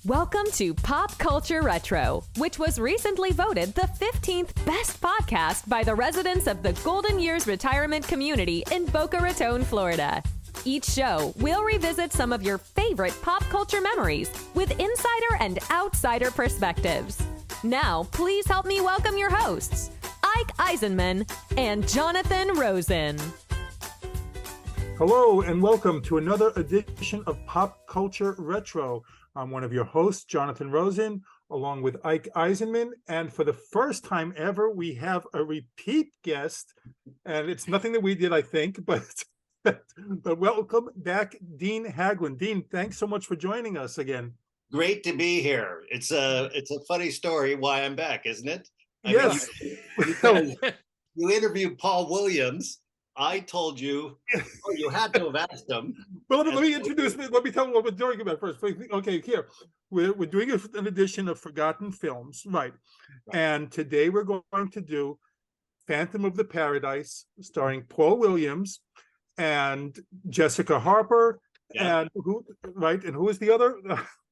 Welcome to Pop Culture Retro, which was recently voted the 15th best podcast by the residents of the Golden Years Retirement Community in Boca Raton, Florida. Each show, we'll revisit some of your favorite pop culture memories with insider and outsider perspectives. Now, please help me welcome your hosts, Ike Eisenmann and Jonathan Rosen. Hello and welcome to another edition of Pop Culture Retro. I'm one of your hosts, Jonathan Rosen, along with Ike Eisenmann. And for the first time ever, we have a repeat guest. And it's nothing that we did, I think, but welcome back, Dean Haglund. Dean, thanks so much for joining us again. Great to be here. It's a funny story why I'm back, isn't it? Yes. You interviewed Paul Williams. I told you, you had to have asked him. Well, let me tell you what we're doing about first. Okay, here. We're doing an edition of Forgotten Films, right? And today we're going to do Phantom of the Paradise, starring Paul Williams and Jessica Harper. Yeah. And who is the other?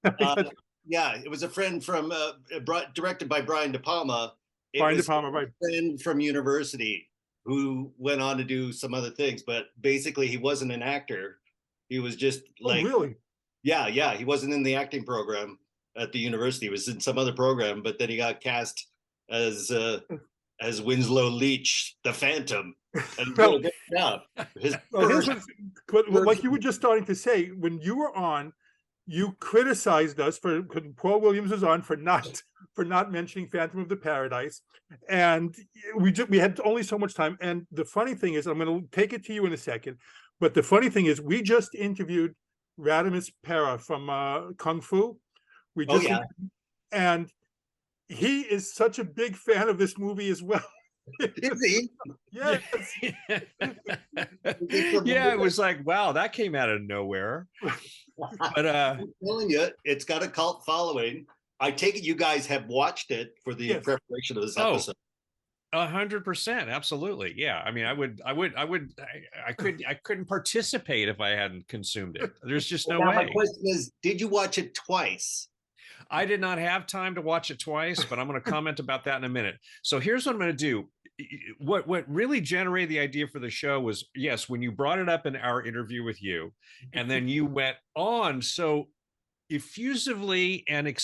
It was a friend from, directed by Brian De Palma. Brian De Palma, right. A friend from university who went on to do some other things, but basically he wasn't an actor. He was just like, oh, really? Yeah. He wasn't in the acting program at the university. He was in some other program, but then he got cast as Winslow Leach, the Phantom. And like you were just starting to say, when you were on, you criticized us for Paul Williams was on for not mentioning Phantom of the Paradise, and we had only so much time. And the funny thing is, I'm going to take it to you in a second, but the funny thing is, we just interviewed Radimus Pera from Kung Fu. And he is such a big fan of this movie as well. Is he? Yes. Yeah, it was like, wow, that came out of nowhere. But I'm telling you, it's got a cult following. I take it you guys have watched it for the preparation of this episode. 100%, absolutely. Yeah, I mean, I couldn't participate if I hadn't consumed it. There's just no way. My question is, did you watch it twice? I did not have time to watch it twice, but I'm going to comment about that in a minute. So here's what I'm going to do. What really generated the idea for the show was, yes, when you brought it up in our interview with you, and then you went on so effusively and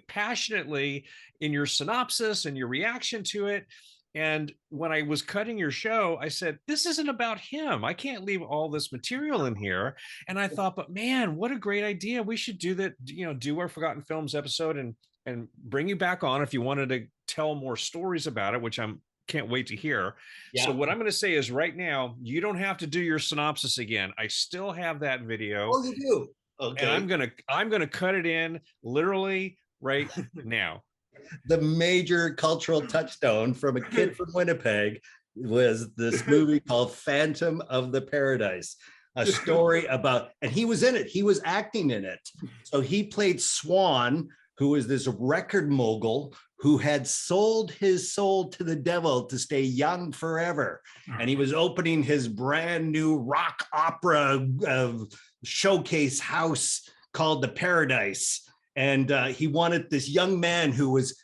passionately in your synopsis and your reaction to it. And when I was cutting your show, I said, this isn't about him. I can't leave all this material in here. And I thought, but man, what a great idea. We should do that, do our Forgotten Films episode and bring you back on if you wanted to tell more stories about it, which can't wait to hear. Yeah. So what I'm going to say is right now, you don't have to do your synopsis again. I still have that video. Oh, you do? Okay. And I'm going to cut it in literally right now. The major cultural touchstone from a kid from Winnipeg was this movie called Phantom of the Paradise, a story about, and he was in it. He was acting in it. So he played Swan, who was this record mogul who had sold his soul to the devil to stay young forever. And he was opening his brand new rock opera showcase house called the Paradise. And he wanted this young man who was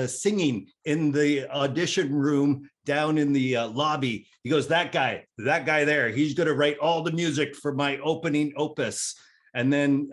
singing in the audition room down in the lobby. He goes, that guy there, he's going to write all the music for my opening opus. And then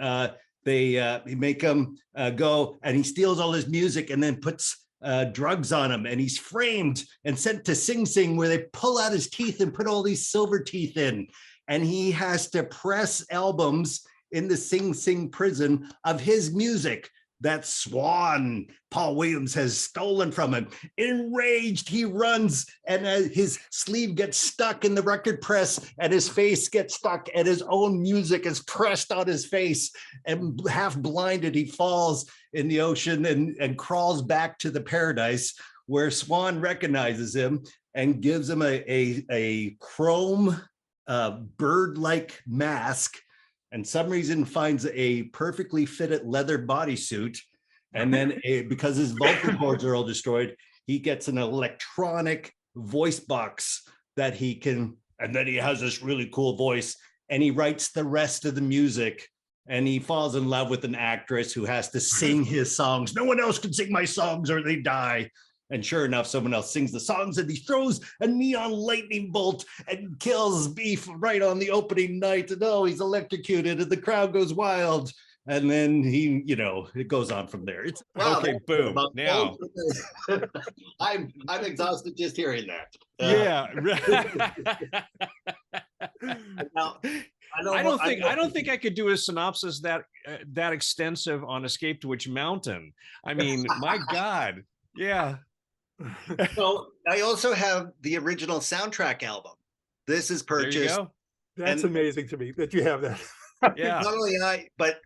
they make him go, and he steals all his music and then puts drugs on him, and he's framed and sent to Sing Sing, where they pull out his teeth and put all these silver teeth in. And he has to press albums in the Sing Sing prison of his music that Swan, Paul Williams, has stolen from him. Enraged, he runs, and his sleeve gets stuck in the record press, and his face gets stuck, and his own music is pressed on his face, and half blinded, he falls in the ocean and crawls back to the Paradise, where Swan recognizes him and gives him a chrome bird-like mask, and some reason finds a perfectly fitted leather bodysuit. And then because his vocal cords are all destroyed, he gets an electronic voice box that he can, and then he has this really cool voice, and he writes the rest of the music and he falls in love with an actress who has to sing his songs. No one else can sing my songs or they die. And sure enough, someone else sings the songs, and he throws a neon lightning bolt and kills Beef right on the opening night. And oh, he's electrocuted, and the crowd goes wild. And then he, it goes on from there. It's okay. Boom. Now I'm exhausted just hearing that. Now, I don't think I could do a synopsis that extensive on Escape to Witch Mountain. I mean, my God. Yeah. So I also have the original soundtrack album. This is purchased. That's amazing to me that you have that. Yeah. Not only I, but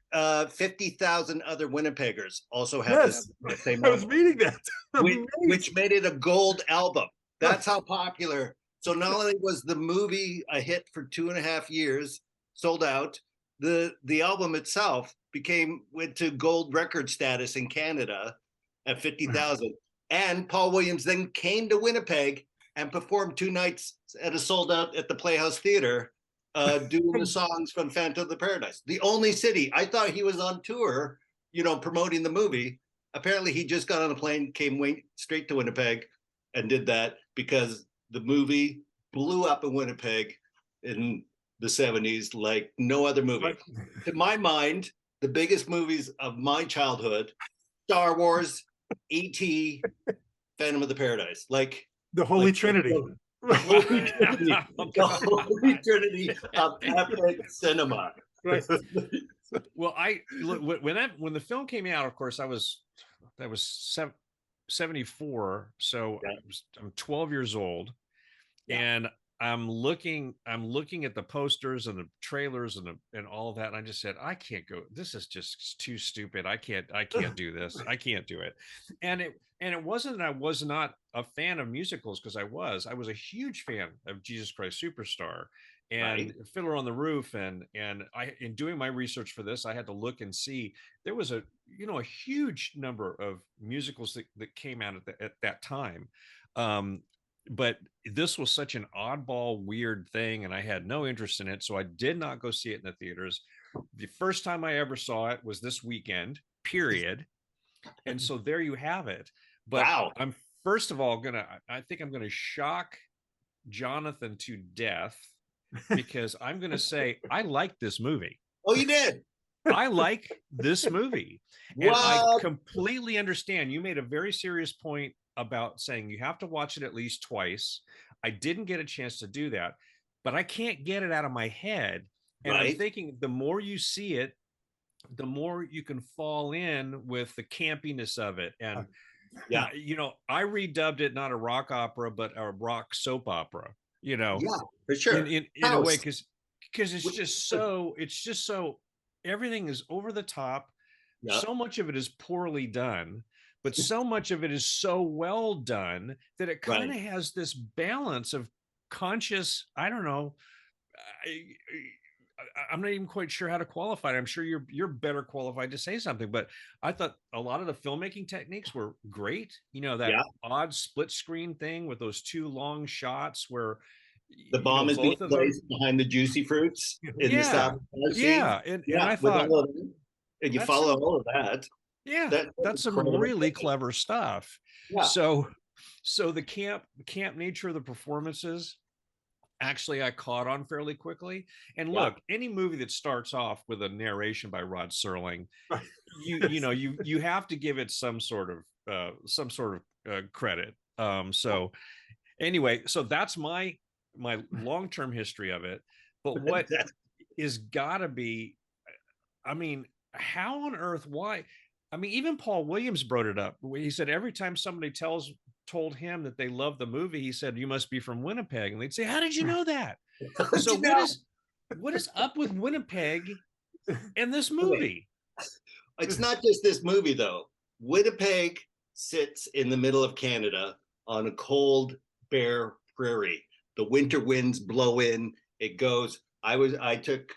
50,000 other Winnipeggers also have this same album. I was reading that. which made it a gold album. That's how popular. So not only was the movie a hit for 2.5 years, sold out, the album itself went to gold record status in Canada at 50,000. And Paul Williams then came to Winnipeg and performed 2 nights at a sold out at the Playhouse Theater, doing the songs from Phantom of the Paradise. The only city. I thought he was on tour, promoting the movie. Apparently he just got on a plane, came straight to Winnipeg and did that because the movie blew up in Winnipeg in the 70s like no other movie. To my mind, the biggest movies of my childhood, Star Wars, E.T., Phantom of the Paradise, like the Holy Trinity. The Holy Trinity of epic cinema. Right. Well, when the film came out, of course, that was 74. So I'm 12 years old, and I'm looking at the posters and the trailers and all of that, and I just said, I can't go. This is just too stupid. I can't do this. I can't do it. And it wasn't that I was not a fan of musicals, because I was a huge fan of Jesus Christ Superstar and Fiddler on the Roof, and I, in doing my research for this, I had to look and see there was a huge number of musicals that came out at that time. But this was such an oddball, weird thing, and I had no interest in it, so I did not go see it in the theaters. The first time I ever saw it was this weekend, period. And so there you have it. But I'm first of all I think I'm gonna shock Jonathan to death, because I'm gonna say I like this movie. Oh, you did? I like this movie. And I completely understand. You made a very serious point about saying you have to watch it at least twice. I didn't get a chance to do that, but I can't get it out of my head. And I'm thinking the more you see it, the more you can fall in with the campiness of it. And I redubbed it not a rock opera, but a rock soap opera, for sure. In a way, because it's just so everything is over the top. So much of it is poorly done, but so much of it is so well done that it kind of has this balance of conscious, I don't know, I'm not even quite sure how to qualify it. I'm sure you're better qualified to say something, but I thought a lot of the filmmaking techniques were great. That odd split screen thing with those 2 long shots where the bomb is being placed behind the juicy fruits in the South. And I thought, and you follow all of that. Yeah, that's some really clever stuff. Yeah. So the camp nature of the performances, actually, I caught on fairly quickly. And look, any movie that starts off with a narration by Rod Serling, you have to give it some sort of credit. So anyway, so that's my long-term history of it. But what is gotta be, I mean, how on earth, why? I mean, even Paul Williams brought it up. He said every time somebody told him that they loved the movie, he said, "You must be from Winnipeg." And they'd say, "How did you know that?" So what is up with Winnipeg and this movie? It's not just this movie, though. Winnipeg sits in the middle of Canada on a cold, bare prairie. The winter winds blow in. It goes. I took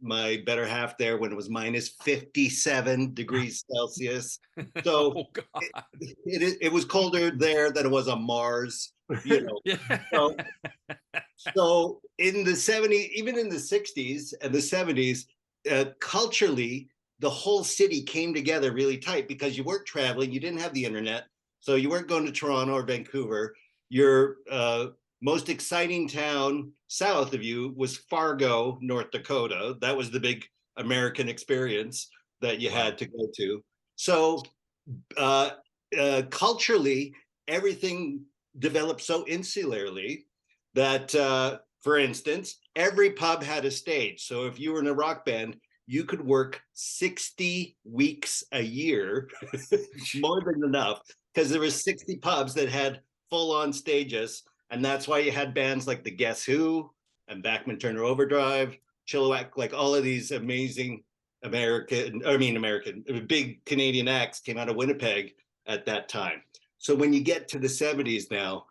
my better half there when it was minus 57 degrees Celsius. So it was colder there than it was on Mars. So in the 70s, even in the 60s and the 70s, culturally, the whole city came together really tight because you weren't traveling, you didn't have the internet, so you weren't going to Toronto or Vancouver. Your most exciting town south of you was Fargo, North Dakota. That was the big American experience that you had to go to. So culturally, everything developed so insularly that, for instance, every pub had a stage. So if you were in a rock band, you could work 60 weeks a year, more than enough, because there were 60 pubs that had full-on stages. And that's why you had bands like the Guess Who and Bachman Turner Overdrive, Chilliwack, like all of these amazing big Canadian acts came out of Winnipeg at that time. So when you get to the 70s now,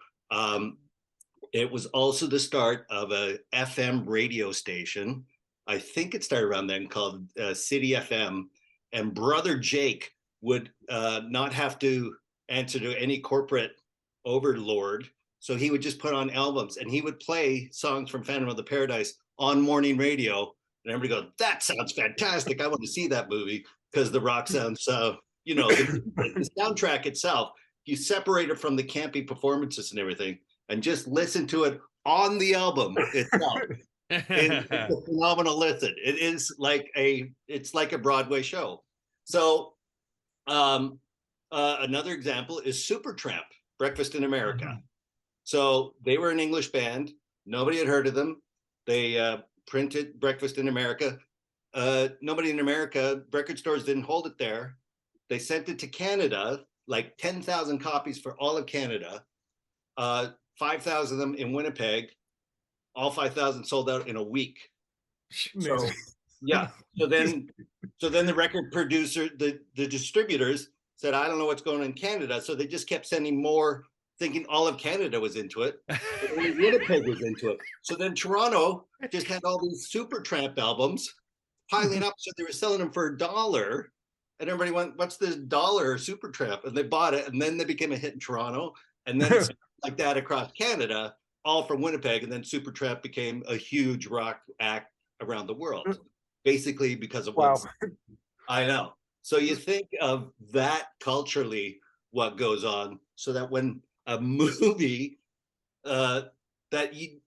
it was also the start of a FM radio station. I think it started around then, called City FM. And Brother Jake would not have to answer to any corporate overlord. So he would just put on albums, and he would play songs from Phantom of the Paradise on morning radio. And everybody goes, that sounds fantastic. I want to see that movie, because the rock sounds, the soundtrack itself, you separate it from the campy performances and everything, and just listen to it on the album itself. It's a phenomenal listen. It's like a Broadway show. So another example is Supertramp, Breakfast in America. Mm-hmm. So they were an English band. Nobody had heard of them. They printed Breakfast in America. Nobody in America, record stores didn't hold it there. They sent it to Canada, like 10,000 copies for all of Canada. 5,000 of them in Winnipeg. All 5,000 sold out in a week. So, yeah. So then the record producer, the distributors said, I don't know what's going on in Canada. So they just kept sending more, thinking all of Canada was into it. Winnipeg was into it. So then Toronto just had all these Supertramp albums piling up. So they were selling them for $1. And everybody went, what's this $1 Supertramp? And they bought it. And then they became a hit in Toronto. And then it's like that across Canada, all from Winnipeg. And then Supertramp became a huge rock act around the world, basically because of wow. I know. So you think of that culturally, what goes on, so that when a movie that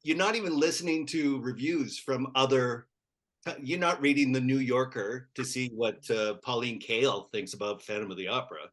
you're not even listening to reviews from other, you're not reading the New Yorker to see what Pauline Kael thinks about Phantom of the Opera.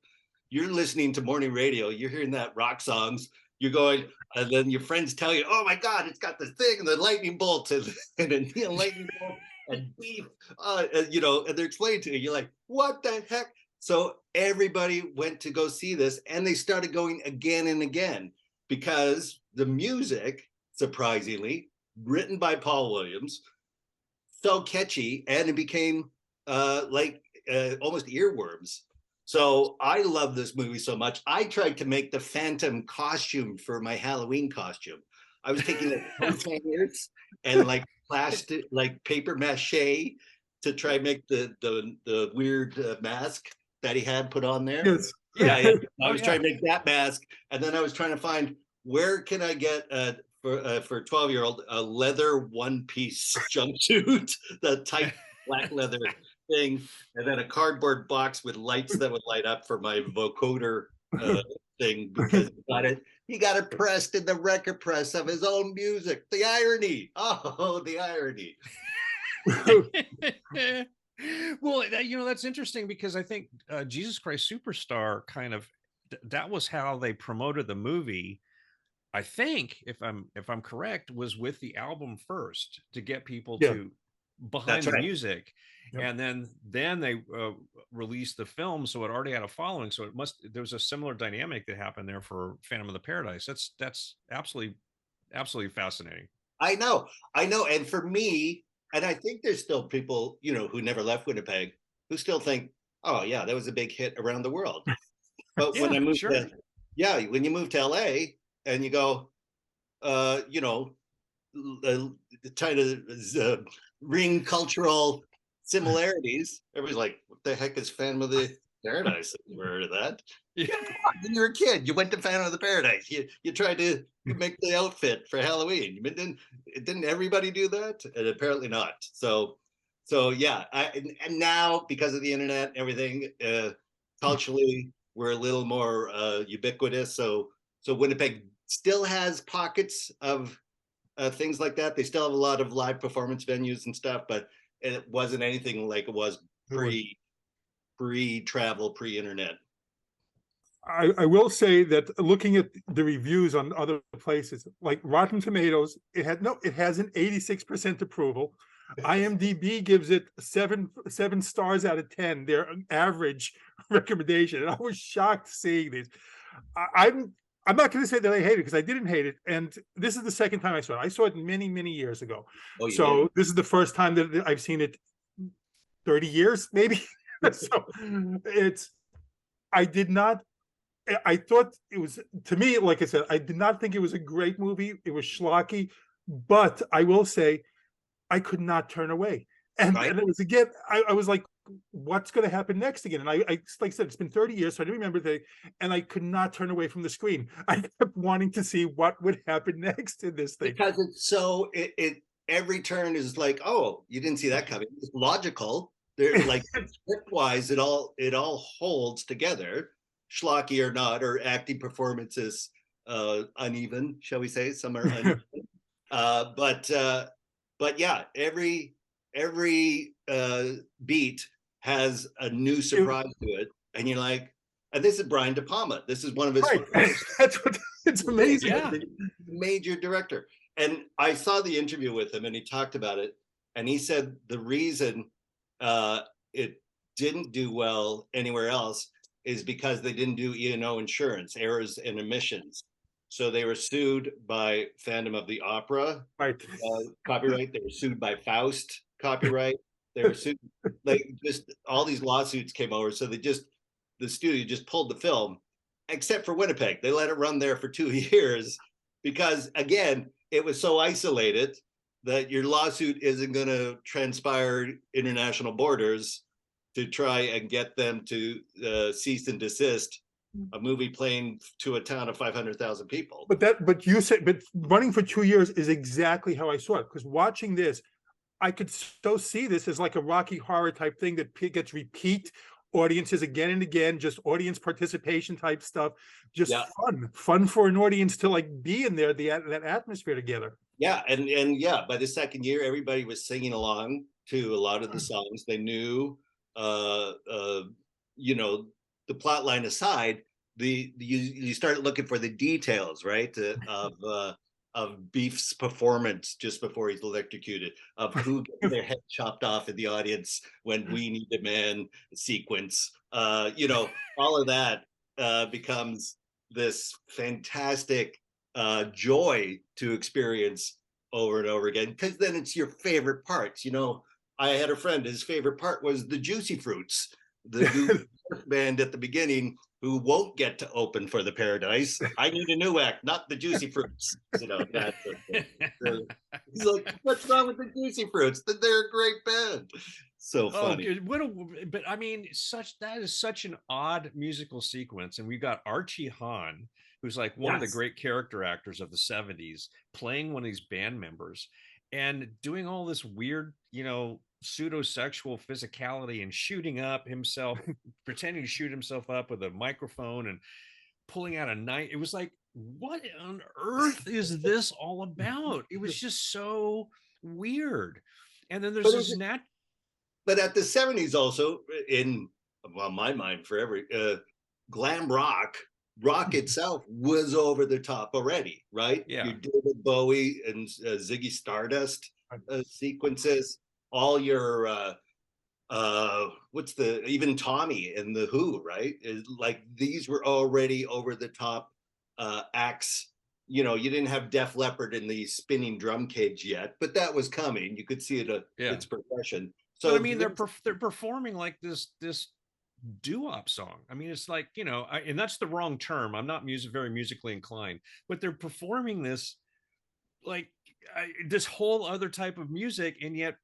You're listening to morning radio, you're hearing that rock songs, you're going, and then your friends tell you, oh my God, it's got this thing and the lightning bolt and a lightning bolt and beef, and they're explaining to you, you're like, what the heck? So everybody went to go see this, and they started going again and again, because the music, surprisingly, written by Paul Williams, so catchy, and it became almost earworms. So I love this movie so much. I tried to make the Phantom costume for my Halloween costume. I was taking like containers and like plastic, like paper mache, to try and make the weird mask that he had put on there. Yes. Yeah. I was trying to make that mask, and then I was trying to find, where can I get for a 12-year-old a leather one-piece jumpsuit, the tight black leather thing, and then a cardboard box with lights that would light up for my vocoder thing, because he got it pressed in the record press of his own music. The irony. Oh, the irony. Well, that's interesting, because I think Jesus Christ Superstar kind of, that was how they promoted the movie. I think, if I'm correct, was with the album first, to get people to behind the music. Yep. And then they released the film, so it already had a following. So there was a similar dynamic that happened there for Phantom of the Paradise. That's absolutely fascinating. I know. And for me, and I think there's still people, who never left Winnipeg, who still think, oh yeah, that was a big hit around the world. But when I moved when you move to LA and you go, trying to ring cultural similarities, everybody's like, what the heck is Phantom of the Paradise? I've never heard of that. Yeah. When you were a kid, you went to Phantom of the Paradise. You tried to make the outfit for Halloween. Didn't everybody do that? And apparently not. So So yeah, and now because of the internet, everything culturally we're a little more ubiquitous. So Winnipeg still has pockets of things like that. They still have a lot of live performance venues and stuff, but it wasn't anything like it was pre-travel, pre-internet. I will say that looking at the reviews on other places, like Rotten Tomatoes, it has an 86% approval. IMDb gives it seven stars out of 10, their average recommendation. And I was shocked seeing these. I'm not going to say that I hate it, because I didn't hate it. And this is the second time I saw it. I saw it many, many years ago. Oh, so did? This is the first time that I've seen it 30 years, maybe. So I thought it was, to me, like I said, I did not think it was a great movie. It was schlocky, but I will say I could not turn away. And it was, again, I was like, what's going to happen next again? And I like I said, it's been 30 years, so I didn't remember and I could not turn away from the screen. I kept wanting to see what would happen next in this thing. Because it's so, every turn is like, oh, you didn't see that coming. It's logical. They're like, script-wise, it all holds together. Schlocky or not, or acting performances uneven, shall we say? Some are uneven. But yeah, every beat has a new surprise to it, and you're like, and this is Brian De Palma. This is one of his. Right. It's amazing. Yeah. Major director. And I saw the interview with him, and he talked about it, and he said the reason it didn't do well anywhere else is because they didn't do E&O insurance, errors and omissions. So they were sued by Phantom of the Opera, right? Copyright. They were sued by Faust, copyright. They were sued, like, just all these lawsuits came over. So the studio just pulled the film, except for Winnipeg. They let it run there for 2 years because, again, it was so isolated that your lawsuit isn't going to transpire international borders to try and get them to cease and desist a movie playing to a town of 500,000 people. But running for 2 years is exactly how I saw it. Because watching this, I could so see this as like a Rocky Horror type thing that gets repeat audiences again and again, just audience participation type stuff, just fun for an audience to like be in there, that atmosphere together. Yeah, and yeah, by the second year, everybody was singing along to a lot of the songs. They knew. You know, the plot line aside, you start looking for the details, right? Of Beef's performance just before he's electrocuted, of who gets their head chopped off in the audience when We Need a Man sequence. You know, all of that becomes this fantastic joy to experience over and over again, because then it's your favorite parts. You know, I had a friend, his favorite part was the Juicy Fruits, the band at the beginning who won't get to open for the Paradise. I need a new act, not the Juicy Fruits. You know, that's he's like, what's wrong with the Juicy Fruits? They're a great band. So funny. But I mean, that is such an odd musical sequence. And we've got Archie Hahn, who's like one of the great character actors of the 70s, playing one of these band members and doing all this weird, you know, pseudo-sexual physicality and shooting up himself, pretending to shoot himself up with a microphone and pulling out a knife. It was like, what on earth is this all about? It was just so weird. And then there's this but at the 70s also, in my mind forever, glam rock itself was over the top already, right? Yeah. Your David Bowie and Ziggy Stardust sequences, all your even Tommy and the Who, right? Like these were already over the top acts. You know, you didn't have Def Leppard in the spinning drum cage yet, but that was coming. You could see it its progression. So but, I mean, they're performing like this doo-wop song. I mean, it's like, you know, and that's the wrong term. I'm not very musically inclined, but they're performing this like this whole other type of music, and yet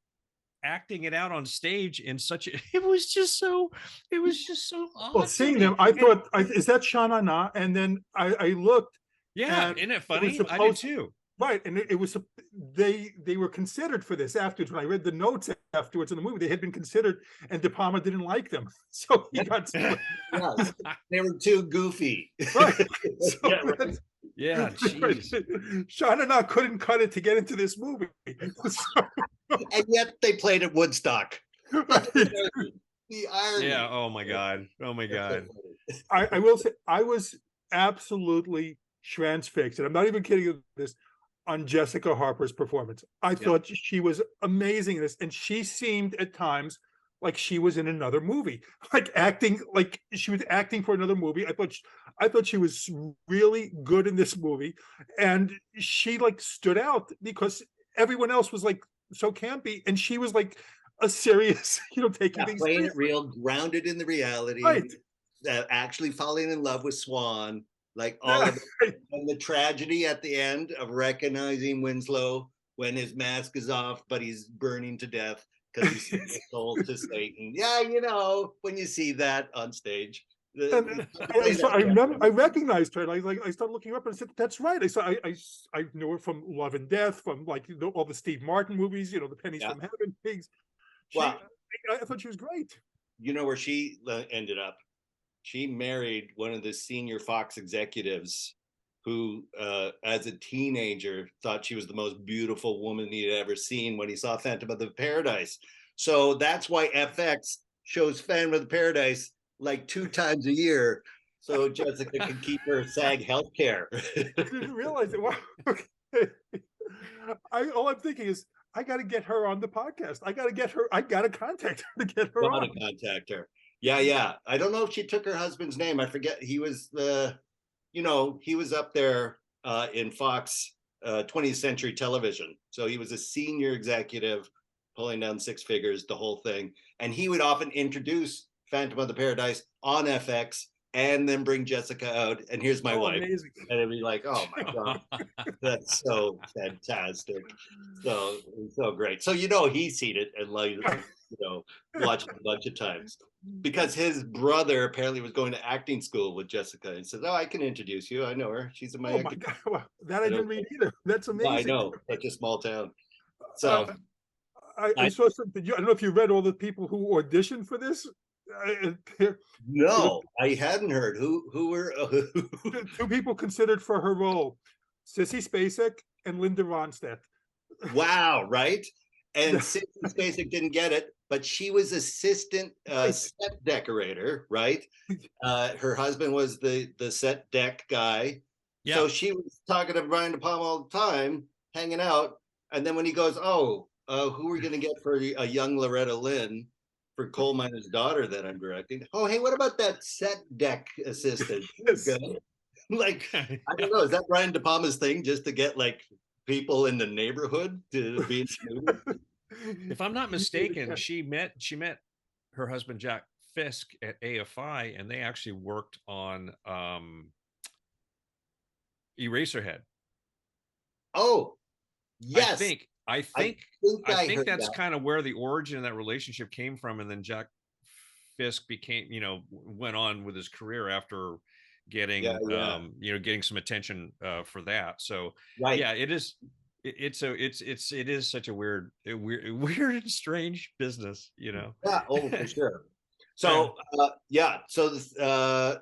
acting it out on stage in such a, it was just so odd. Well, seeing them, I thought, is that Sha Na Na? And then I looked. Yeah, isn't it funny? I did too. Right, and it was they were considered for this afterwards. When I read the notes afterwards in the movie, they had been considered, and De Palma didn't like them, so he got Yes, they were too goofy. right. So Yeah, right. that's- Yeah, jeez. Sean and I couldn't cut it to get into this movie. So, And yet they played at Woodstock. right. The irony. Yeah. Oh my God. Oh my God. I will say I was absolutely transfixed, and I'm not even kidding you this, on Jessica Harper's performance. I thought she was amazing in this, and she seemed at times like she was in another movie, like acting like she was acting for another movie. I thought she was really good in this movie, and she like stood out because everyone else was like so campy, and she was like a serious, taking things Playing it seriously. real, grounded in the reality, Right. actually falling in love with Swan, like all of it. And the tragedy at the end of recognizing Winslow when his mask is off, but he's burning to death because he's sold to Satan. Yeah, when you see that on stage. And I remember I recognized her, and I started looking her up, and I said, "That's right." I knew her from Love and Death, from like all the Steve Martin movies, the Pennies from Heaven, Pigs. Wow. I thought she was great. You know where she ended up? She married one of the senior Fox executives who, as a teenager, thought she was the most beautiful woman he had ever seen when he saw Phantom of the Paradise. So that's why FX shows Phantom of the Paradise like 2 times a year, so Jessica can keep her SAG health care. I didn't realize it. Wow. Okay. All I'm thinking is, I got to get her on the podcast. I got to contact her to get her on. Contact her. Yeah. I don't know if she took her husband's name. I forget. He was he was up there in Fox 20th Century Television. So he was a senior executive pulling down 6 figures, the whole thing. And he would often introduce Phantom of the Paradise on FX and then bring Jessica out. And here's my wife. Amazing. And it'd be like, oh my God, that's so fantastic. So great. So, he's seen it and watched it a bunch of times because his brother apparently was going to acting school with Jessica and said, "Oh, I can introduce you. I know her. She's in my acting." God. Well, that I didn't read either. That's amazing. I know, such a small town. So I saw something. I don't know if you read all the people who auditioned for this. No, I hadn't heard. Who were 2 people considered for her role: Sissy Spacek and Linda Ronstadt. Wow, right? And Sissy Spacek didn't get it, but she was assistant set decorator, right? Her husband was the set deck guy. Yeah. So she was talking to Brian De Palma all the time, hanging out. And then when he goes, who are we going to get for a young Loretta Lynn for Coal Miner's Daughter that I'm directing? Oh, hey, what about that set deck assistant? Like, I don't know. Is that Brian De Palma's thing, just to get like people in the neighborhood to be in the movie? If I'm not mistaken, she met her husband Jack Fisk at AFI, and they actually worked on Eraserhead. Oh, yes. I think that's kind of where the origin of that relationship came from, and then Jack Fisk became, went on with his career after getting, getting some attention for that. So yeah, it is. It is such a weird and strange business, Yeah. Oh, for sure. So So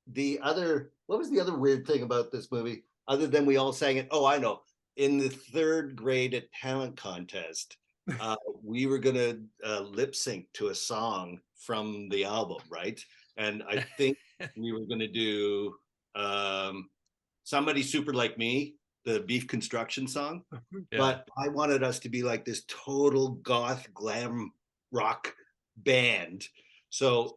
the other, what was the other weird thing about this movie, other than we all sang it? Oh, I know. In the 3rd grade at talent contest, we were gonna lip sync to a song from the album, right? And I think we were gonna do Somebody Super Like Me, the Beef Construction song. Yeah. But I wanted us to be like this total goth glam rock band. So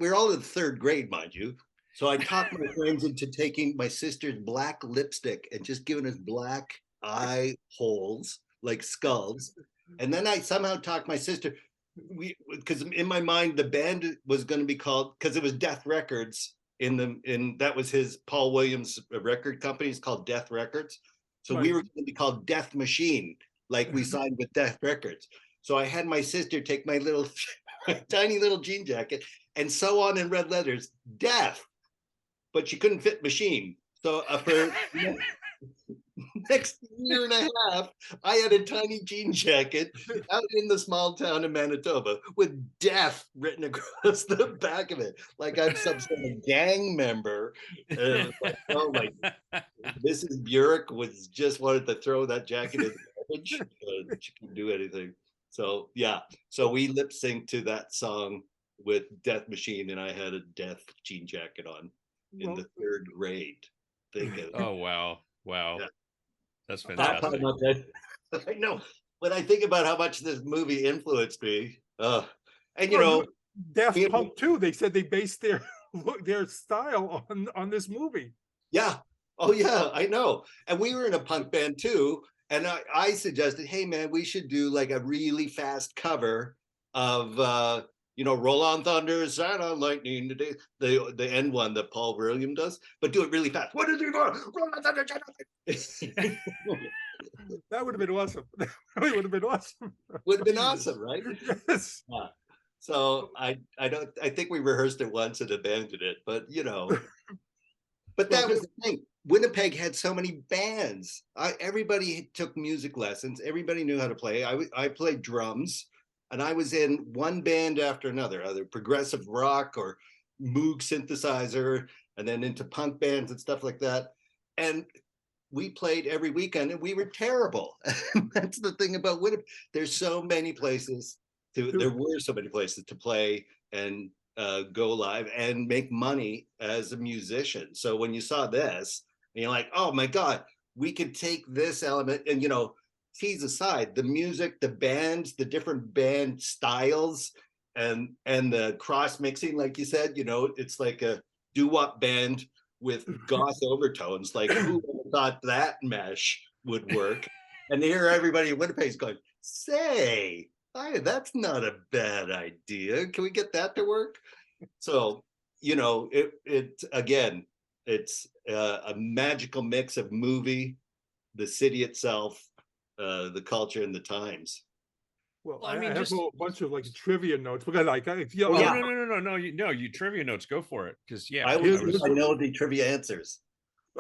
we're all in 3rd grade, mind you. So I talked my friends into taking my sister's black lipstick and just giving us black eye holes like skulls. And then I somehow talked my sister, because in my mind the band was going to be called, because it was Death Records, that was his Paul Williams record company. It's called Death Records. So we were going to be called Death Machine, like we signed with Death Records. So I had my sister take my little tiny little jean jacket and sew on in red letters, Death. But she couldn't fit machine. So Next year and a half, I had a tiny jean jacket out in the small town of Manitoba with death written across the back of it, like I'm some sort of gang member. And it was like, oh my, Mrs. Burek was just wanted to throw that jacket in the garbage. She couldn't do anything. So yeah, so we lip synced to that song with Death Machine, and I had a death jean jacket on in the 3rd grade. Think of it. Oh wow. Wow. Yeah. That's That's fantastic. how much I know. When I think about how much this movie influenced me, and you know, Daft we- Punk too. They said they based their style on this movie. yeah, oh yeah, I know. And we were in a punk band too, and I suggested, hey man, we should do like a really fast cover of you know, Roll on Thunder, Shine on Lightning, the end one that Paul Williams does, but do it really fast. What is it for? Roll on Thunder, shine on lightning. That would have been awesome. That really would have been awesome. Would have been awesome, right? Yes. Yeah. So I think we rehearsed it once and abandoned it, but you know, but that was the thing. Winnipeg had so many bands. Everybody took music lessons. Everybody knew how to play. I played drums, and I was in one band after another, either progressive rock or Moog synthesizer, and then into punk bands and stuff like that. And we played every weekend, and we were terrible. That's the thing about Winnipeg. There's so many places there were so many places to play and go live and make money as a musician. So when you saw this, and you're like, oh my God, we could take this element and, you know, tease aside the music, the bands, the different band styles, and the cross mixing, like you said, you know, it's like a doo-wop band with goth overtones. Like, who would have thought that mesh would work? And here everybody in Winnipeg's going, say, that's not a bad idea. Can we get that to work? So, you know, it again, it's a magical mix of movie, the city itself, the culture, and the times. Well, Well, I mean, I have just- a bunch of like trivia notes. Because like, if you, Oh, yeah. No, you trivia notes, go for it. Because yeah, I here's- know the trivia answers.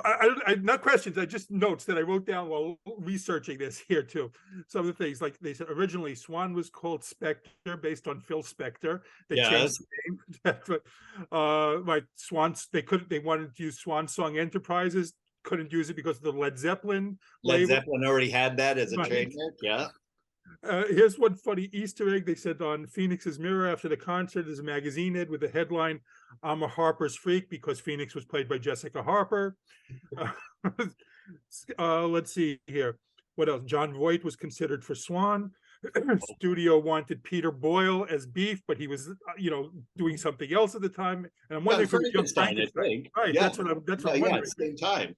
I not questions. I just notes that I wrote down while researching this here too. Some of the things, like they said originally, Swan was called Spectre based on Phil Spector. They changed the name. That's what, like Swans. They wanted to use Swan Song Enterprises. Couldn't use it because of the Led Zeppelin Led label. Zeppelin already had that as a Right. trademark. Yeah. Here's one funny Easter egg. They said on Phoenix's Mirror after the concert, there's a magazine ad with the headline, "I'm a Harper's freak," because Phoenix was played by Jessica Harper. Let's see here. What else? John Voight was considered for Swan. Studio wanted Peter Boyle as Beef, but he was, doing something else at the time. And I'm wondering if it was young Frankenstein, I Frankenstein. think. Right, Yeah. that's what I'm wondering. Same time.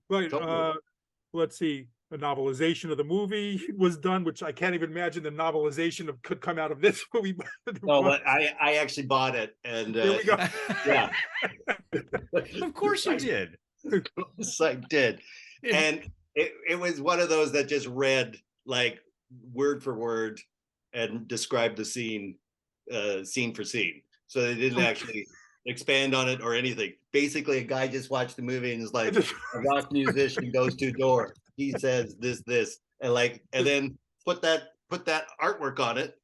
Right. Totally. Let's see. A novelization of the movie was done, which I can't even imagine the novelization could come out of this movie. No, but I actually bought it, and There we go. yeah, Of course you did. yes, I did, and it was one of those that just read like word for word and described the scene for scene, so they didn't actually expand on it or anything. Basically, a guy just watched the movie and is like, a rock musician goes to a door. He says this, and then put that artwork on it,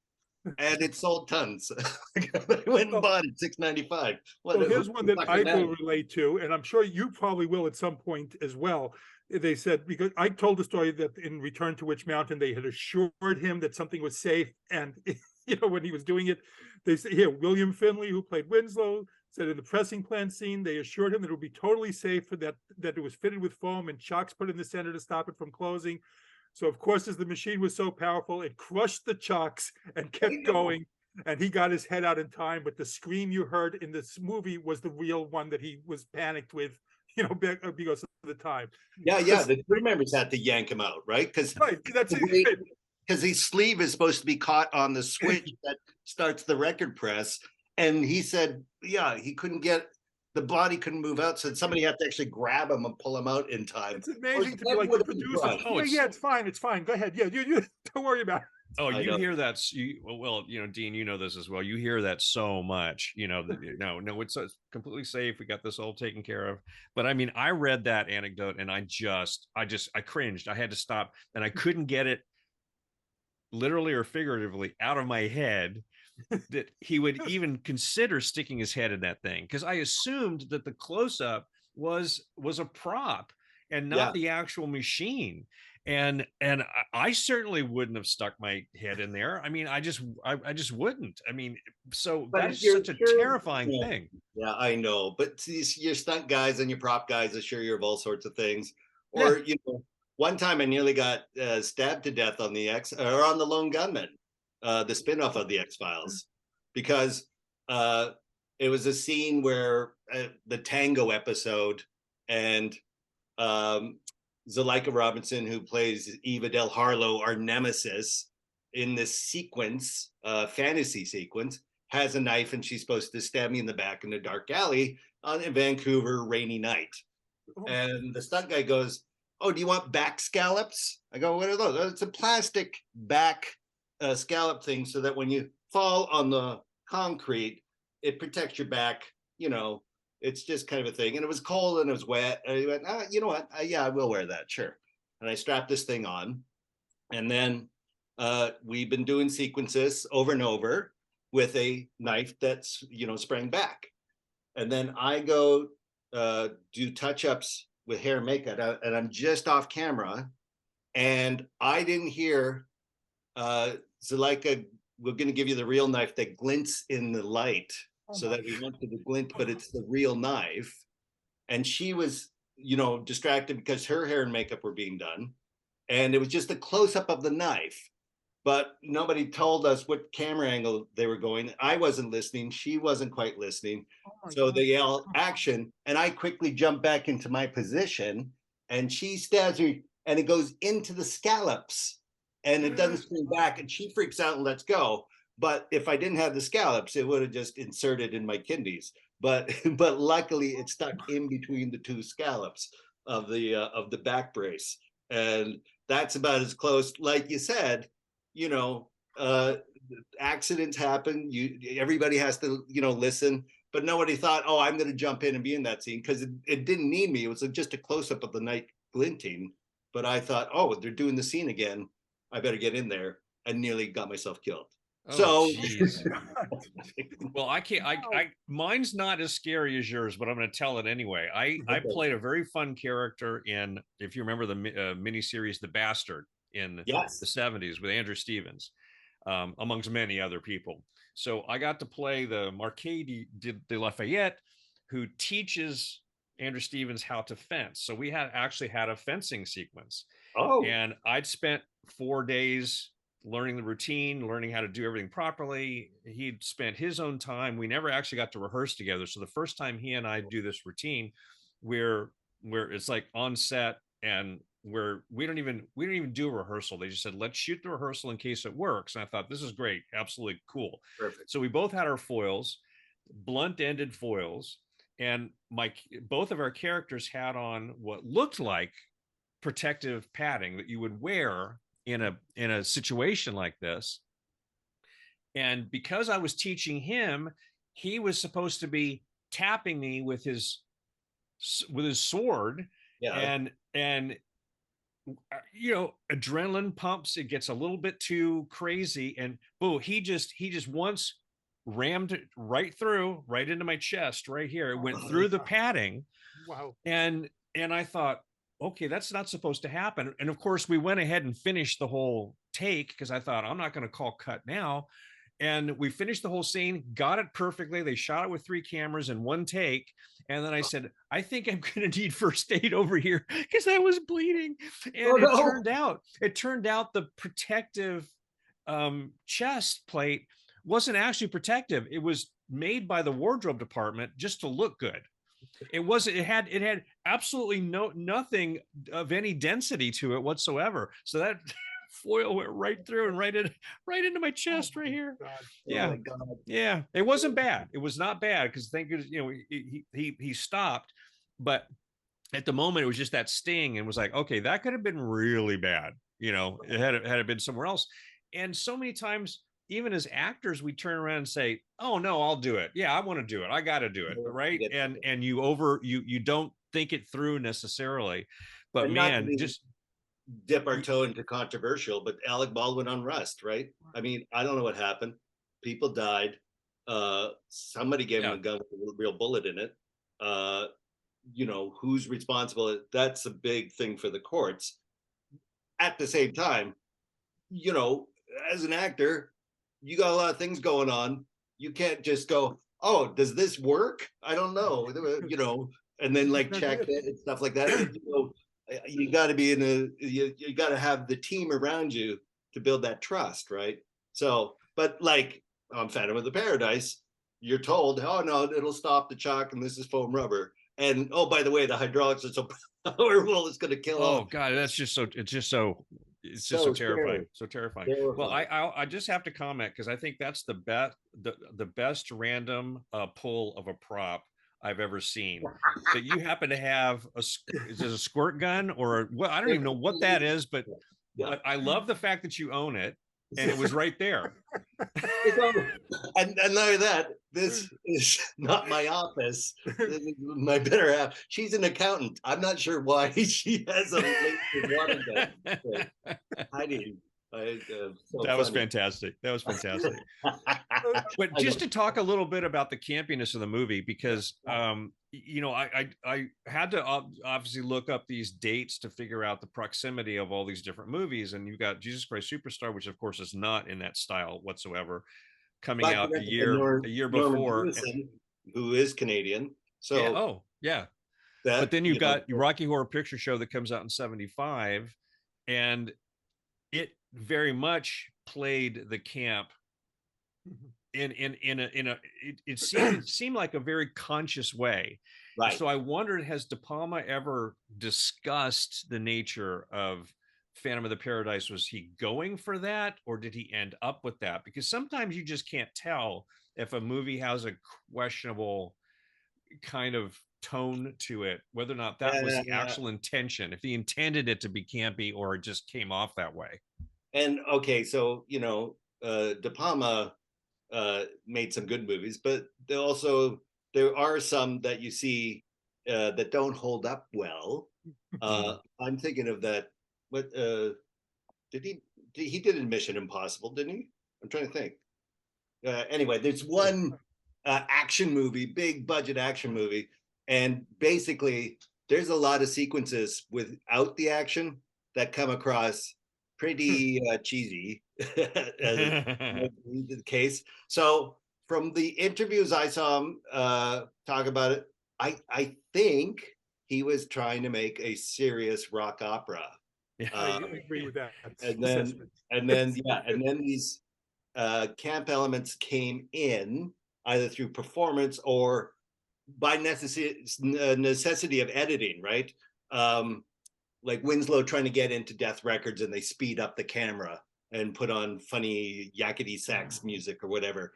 and it sold tons. I went and bought it $6.95. Well, here's one that I fucking will relate to, and I'm sure you probably will at some point as well. They said, because I told the story that in Return to Witch Mountain, they had assured him that something was safe. And, when he was doing it, they said, here, William Finley, who played Winslow, said in the pressing plant scene, they assured him that it would be totally safe, for that it was fitted with foam and chocks put in the center to stop it from closing. So, of course, as the machine was so powerful, it crushed the chocks and kept going. And he got his head out in time. But the scream you heard in this movie was the real one that he was panicked with, because of the time. Yeah. The crew members had to yank him out, right? Because Right, that's it. because his sleeve is supposed to be caught on the switch that starts the record press. And he said, he couldn't the body couldn't move out. So somebody had to actually grab him and pull him out in time. It's amazing to be Or like that the would have been producer. crushed. It's fine. It's fine. Go ahead. Yeah, you don't worry about it. Oh, I you know. hear that? Well, Dean, you know this as well. You hear that so much. No, it's completely safe. We got this all taken care of. But I mean, I read that anecdote and I cringed. I had to stop, and I couldn't get it literally or figuratively out of my head that he would even consider sticking his head in that thing, because I assumed that the close-up was a prop and not Yeah. the actual machine. And I certainly wouldn't have stuck my head in there. I mean, I just wouldn't. I mean, so But that if is you're such a sure, terrifying yeah, thing. yeah, I know. But see, your stunt guys and your prop guys assure you of all sorts of things. Yeah. Or one time I nearly got stabbed to death on on the Lone Gunman, the spinoff of the X-Files, because it was a scene where the tango episode, and Zuleika Robinson, who plays Eva Del Harlow, our nemesis in this sequence, fantasy sequence, has a knife, and she's supposed to stab me in the back in a dark alley on a Vancouver rainy night. And the stunt guy goes, "Oh, do you want back scallops?" I go, "What are those?" "Oh, it's a plastic back scallop thing, so that when you fall on the concrete, it protects your back. It's just kind of a thing." And it was cold and it was wet. And he went, "You know what? Yeah, I will wear that, sure." And I strapped this thing on. And then we've been doing sequences over and over with a knife that's, spraying back. And then I go do touch-ups with hair and makeup, and I'm just off camera. And I didn't hear Zuleika, "We're going to give you the real knife that glints in the light," so that we went to the glint, but it's the real knife. And she was, distracted because her hair and makeup were being done. And it was just a close-up of the knife. But nobody told us what camera angle they were going. I wasn't listening. She wasn't quite listening. So they yell action, and I quickly jump back into my position, and she stabs me, and it goes into the scallops, and it doesn't spring back, and she freaks out and lets go. But if I didn't have the scallops, it would have just inserted in my kidneys. But luckily, it stuck in between the two scallops of the back brace, and that's about as close. Like you said, accidents happen. Everybody has to, listen. But nobody thought, "Oh, I'm going to jump in and be in that scene," because it didn't need me. It was just a close up of the night glinting. But I thought, "Oh, they're doing the scene again. I better get in there," and nearly got myself killed. Oh, So, geez. Well, I can't. Mine's not as scary as yours, but I'm going to tell it anyway. I played a very fun character in, if you remember the miniseries, The Bastard, in yes, the 70s with Andrew Stevens, amongst many other people. So I got to play the Marquis de Lafayette, who teaches Andrew Stevens how to fence. So we actually had a fencing sequence. oh, And I'd spent 4 days learning the routine, learning how to do everything properly. He'd spent his own time. We never actually got to rehearse together. So the first time he and I do this routine, where it's like on set, and where we don't even do a rehearsal. They just said, "Let's shoot the rehearsal in case it works." And I thought, this is great, absolutely cool. perfect. So we both had our foils, blunt-ended foils, and both of our characters had on what looked like protective padding that you would wear in a situation like this. And because I was teaching him, he was supposed to be tapping me with his sword. Yeah. And adrenaline pumps, it gets a little bit too crazy, and boom, he just once rammed it right into my chest right here. It went through the padding. Wow. And I thought, okay, that's not supposed to happen. And of course, we went ahead and finished the whole take, because I thought, I'm not going to call cut now. And we finished the whole scene, got it perfectly. They shot it with 3 cameras in one take. And then I said, "I think I'm going to need first aid over here," because I was bleeding. And it turned out the protective chest plate wasn't actually protective. It was made by the wardrobe department just to look good. It wasn't. It had absolutely nothing of any density to it whatsoever. So that foil went right through and right into my chest right here. Yeah, yeah. It wasn't bad. It was not bad, because thank goodness, he stopped. But at the moment, it was just that sting, and was like, okay, that could have been really bad. It had been somewhere else. and so many times, even as actors, we turn around and say, "Oh no, I'll do it. Yeah, I want to do it. I got to do it." Right? And you don't think it through necessarily. But And not to man, be just dip our toe into controversial, but Alec Baldwin on Rust, right? I mean, I don't know what happened. People died. Somebody gave him a gun with a real bullet in it. You know, who's responsible? That's a big thing for the courts. At the same time, you know, as an actor, you got a lot of things going on. You can't just go, oh, does this work? I don't know, you know, and then like check it and stuff like that. You know, you got to be in you got to have the team around you to build that trust, right? So, but like on Phantom of the Paradise, you're told, oh no, it'll stop the chalk and this is foam rubber. And oh, by the way, the hydraulics are so powerful, it's going to kill. Oh God, that's just so. It's just so. It's just so terrifying. So terrifying. Well, I just have to comment because I think that's the best the best random pull of a prop I've ever seen. That you happen to have is it a squirt gun or what? I don't even know what that is, but I love the fact that you own it and it was right there. And not only that, this is not my office. This is my better half. She's an accountant. I'm not sure why she has a water gun. Hiding. That was fantastic. That was fantastic. But just to talk a little bit about the campiness of the movie, because you know, I had to obviously look up these dates to figure out the proximity of all these different movies, and you've got Jesus Christ Superstar, which of course is not in that style whatsoever, coming out a year before. Rosen, who is Canadian. So but then you've got Rocky Horror Picture Show that comes out in '75, and it very much played the camp it seemed like a very conscious way. Right. So I wondered, has De Palma ever discussed the nature of Phantom of the Paradise? Was he going for that, or did he end up with that? Because sometimes you just can't tell if a movie has a questionable kind of tone to it, whether or not that was the actual intention, if he intended it to be campy or it just came off that way. And okay, so you know, De Palma made some good movies, but there are some that you see that don't hold up well. I'm thinking of that. What he did Mission Impossible, didn't he? I'm trying to think. Anyway, there's one action movie, big budget action movie, and basically there's a lot of sequences without the action that come across pretty cheesy as the case. So from the interviews I saw him talk about it, I think he was trying to make a serious rock opera. I agree with that. And then these camp elements came in either through performance or by necessity of editing, right? Like Winslow trying to get into Death Records and they speed up the camera and put on funny yakety sax music or whatever.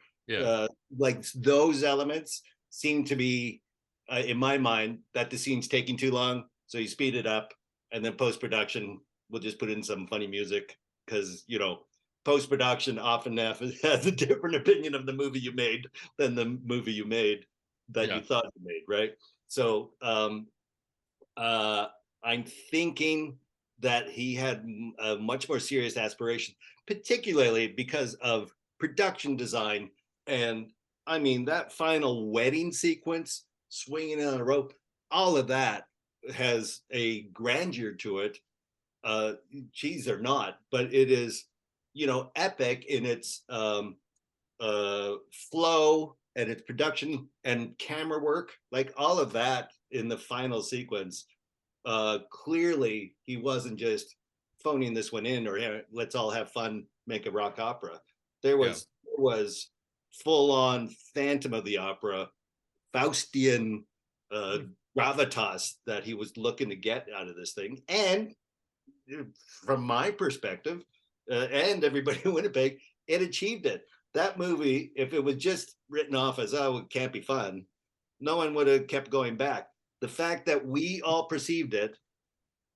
Like those elements seem to be, in my mind, that the scene's taking too long, so you speed it up, and then post-production, we'll just put in some funny music because, you know, post-production often has a different opinion of the movie you made than the movie you made that you thought you made, right? So I'm thinking that he had a much more serious aspiration, particularly because of production design. And I mean, that final wedding sequence, swinging on a rope, all of that has a grandeur to it. Cheese or not, but it is, you know, epic in its flow and its production and camera work, like all of that in the final sequence. Clearly he wasn't just phoning this one in or hey, let's all have fun, make a rock opera. There was full on Phantom of the Opera, Faustian gravitas that he was looking to get out of this thing. And from my perspective, and everybody in Winnipeg, it achieved it. That movie, if it was just written off as, oh, it can't be fun, no one would have kept going back. The fact that we all perceived it,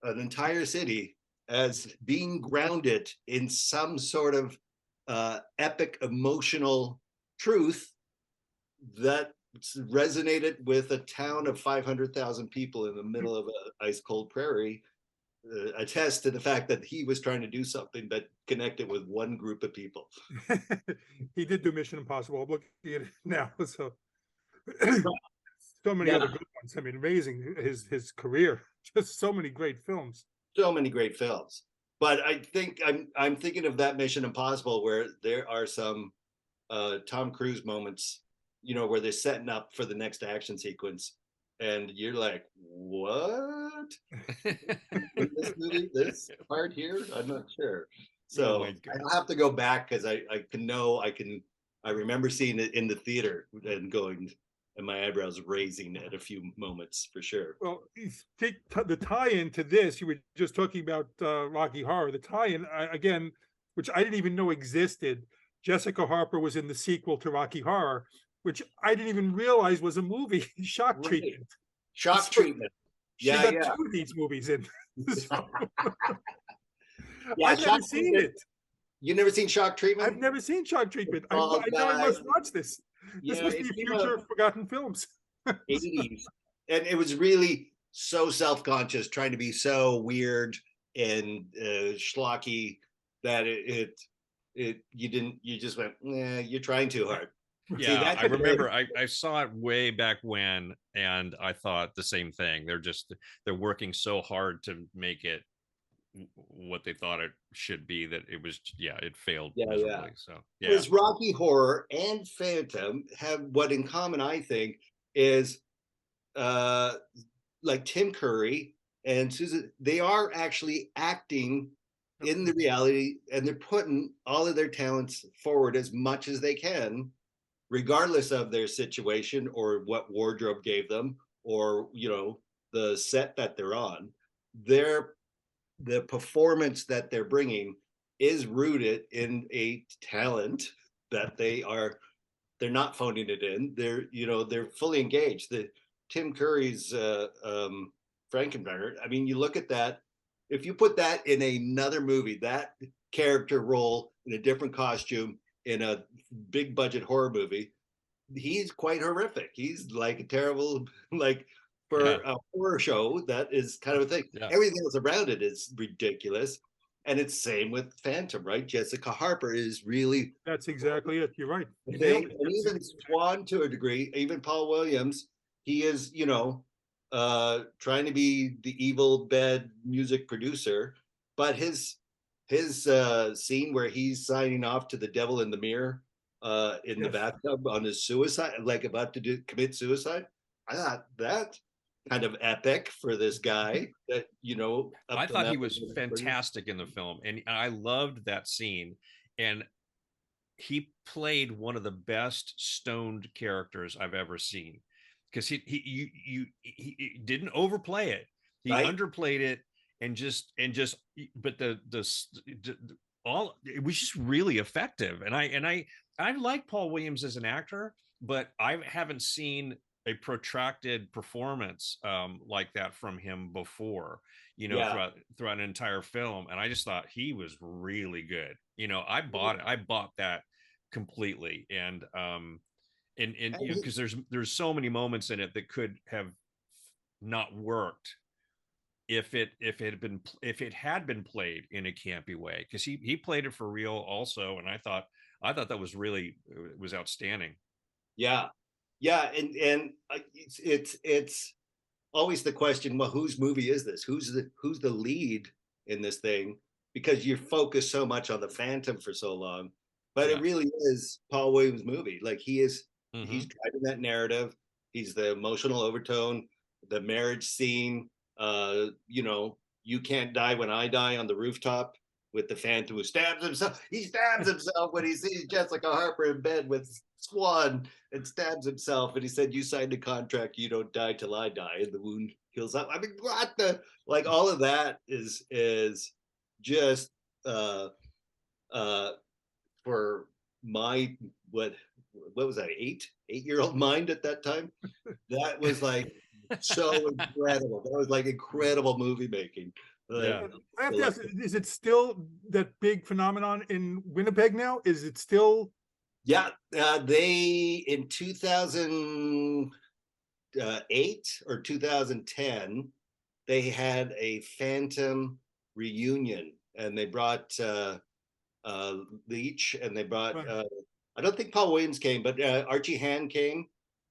an entire city, as being grounded in some sort of epic emotional truth that resonated with a town of 500,000 people in the middle of an ice cold prairie, attest to the fact that he was trying to do something that connected with one group of people. He did do Mission Impossible. I'm looking at it now. So so many other good ones. I mean, amazing his career. Just so many great films. So many great films. But I think I'm thinking of that Mission Impossible where there are some Tom Cruise moments, you know, where they're setting up for the next action sequence, and you're like, what? In this movie, this part here? I'm not sure. So I'll have to go back because I remember seeing it in the theater and going, and my eyebrows raising at a few moments for sure. Well, take the tie-in to this. You were just talking about Rocky Horror. The tie-in again, which I didn't even know existed. Jessica Harper was in the sequel to Rocky Horror, which I didn't even realize was a movie. Shock Treatment. Shock Treatment. Yeah, she got two of these movies in. I've never seen it. You never seen Shock Treatment? I've never seen Shock Treatment. I know I must watch this. This must be future forgotten films. 80s. And it was really so self-conscious, trying to be so weird and schlocky that you just went, you're trying too hard. Yeah, I remember I saw it way back when, and I thought the same thing. They're working so hard to make it what they thought it should be that it failed miserably. So yeah, because Rocky Horror and Phantom have what in common, I think, is like Tim Curry and Susan, they are actually acting in the reality, and they're putting all of their talents forward as much as they can, regardless of their situation or what wardrobe gave them, or the set that they're on. The performance that they're bringing is rooted in a talent that they're not phoning it in. They're fully engaged. The Tim Curry's Frankenberger. I mean, you look at that. If you put that in another movie, that character role in a different costume in a big budget horror movie, he's quite horrific. He's like a terrible, for a horror show, that is kind of a thing. Yeah. Everything else around it is ridiculous. And it's same with Phantom, right? Jessica Harper is really... That's exactly it. You're right. And even Swan to a degree, even Paul Williams, he is, trying to be the evil, bad music producer. But his scene where he's signing off to the devil in the mirror in the bathtub on his suicide, like about to commit suicide, I thought that kind of epic for this guy that I thought he was fantastic in the film, and I loved that scene. And he played one of the best stoned characters I've ever seen, because he didn't overplay it. He underplayed it, but it was just really effective. And I like Paul Williams as an actor, but I haven't seen a protracted performance like that from him before, throughout an entire film. And I just thought he was really good. I bought that completely. And because there's so many moments in it that could have not worked if it had been played in a campy way, because he played it for real also. And I thought that was outstanding. Yeah, and it's always the question, well, whose movie is this? Who's the lead in this thing? Because you're focused so much on the Phantom for so long, but it really is Paul Williams' movie. Like he's driving that narrative. He's the emotional overtone, the marriage scene. You can't die when I die on the rooftop with the Phantom who stabs himself. He stabs himself when he sees Jessica Harper in bed with Swan and stabs himself. And he said, "You signed a contract. You don't die till I die." And the wound heals up. I mean, all of that is just for my, what was that, 8-year-old mind at that time? That was like so incredible. That was like incredible movie making. Yeah. I have to ask, is it still that big phenomenon in Winnipeg now? Is it still? Yeah, they in 2008 or 2010, they had a Phantom reunion, and they brought Leach, and they brought I don't think Paul Williams came, but Archie Hand came,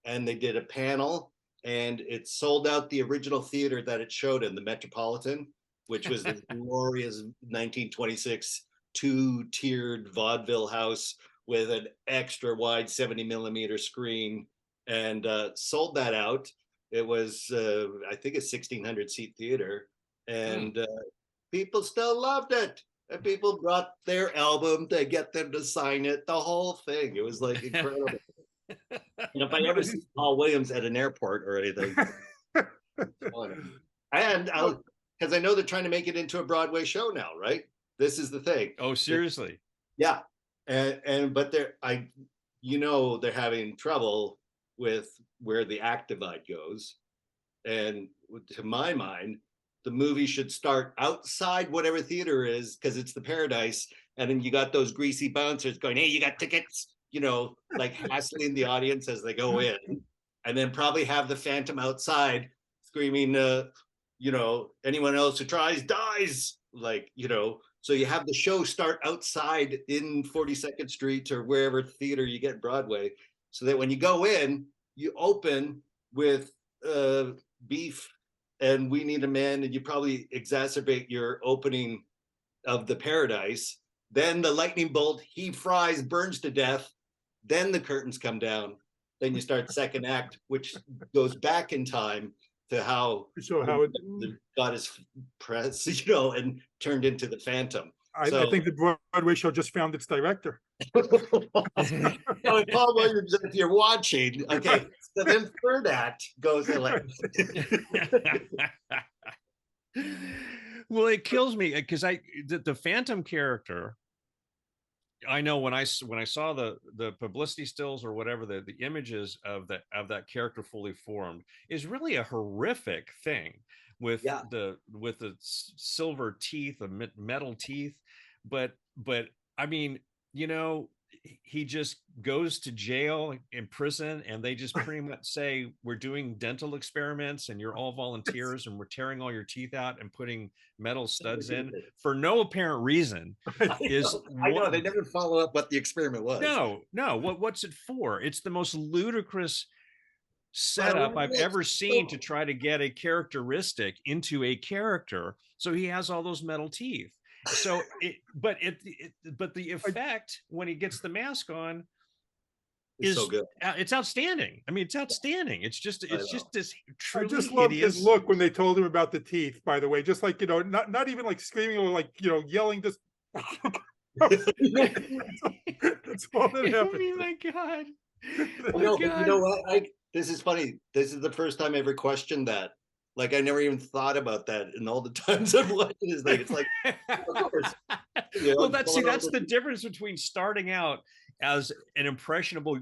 and they did a panel, and it sold out the original theater that it showed in, the Metropolitan, which was the glorious 1926 two-tiered vaudeville house with an extra wide 70 millimeter screen, and sold that out. It was, I think, a 1,600 seat theater, and people still loved it. And people brought their album to get them to sign it, the whole thing. It was like incredible. And if I ever see Paul Williams at an airport or anything, and because I know they're trying to make it into a Broadway show now, right? This is the thing. Oh, seriously? Yeah, but they're having trouble with where the act divide goes, and to my mind, the movie should start outside whatever theater is, because it's the Paradise, and then you got those greasy bouncers going, "Hey, you got tickets?" Like hassling the audience as they go in, and then probably have the Phantom outside screaming, "Anyone else who tries dies!" So you have the show start outside in 42nd Street or wherever theater you get Broadway, so that when you go in, you open with Beef and We Need a Man, and you probably exacerbate your opening of the Paradise. Then the lightning bolt, he fries, burns to death. Then the curtains come down. Then you start second act, which goes back in time to how the goddess press, and turned into the Phantom. I think the Broadway show just found its director. Paul Williams, if you're watching, okay, so then third act goes like. Well, it kills me because the Phantom character, I know when I saw the publicity stills or whatever, the images of that character fully formed is really a horrific thing with the silver teeth, the metal teeth, but I mean, he just goes to jail, in prison, and they just pretty much say, "We're doing dental experiments and you're all volunteers, and we're tearing all your teeth out and putting metal studs in for no apparent reason." I know they never follow up what the experiment was. No. What's it for? It's the most ludicrous setup I've ever seen to try to get a characteristic into a character. So he has all those metal teeth. So but the effect when he gets the mask on is so good. It's outstanding. I mean, it's outstanding. It's just this truly I just loved hideous his look when they told him about the teeth, by the way, just like, not even like screaming or like, yelling, just that's all that happened. Oh my God. You know what? This is funny. This is the first time I ever questioned that. Like, I never even thought about that in all the times I've watched this thing. It's like, of course. Well, that's the difference between starting out as an impressionable,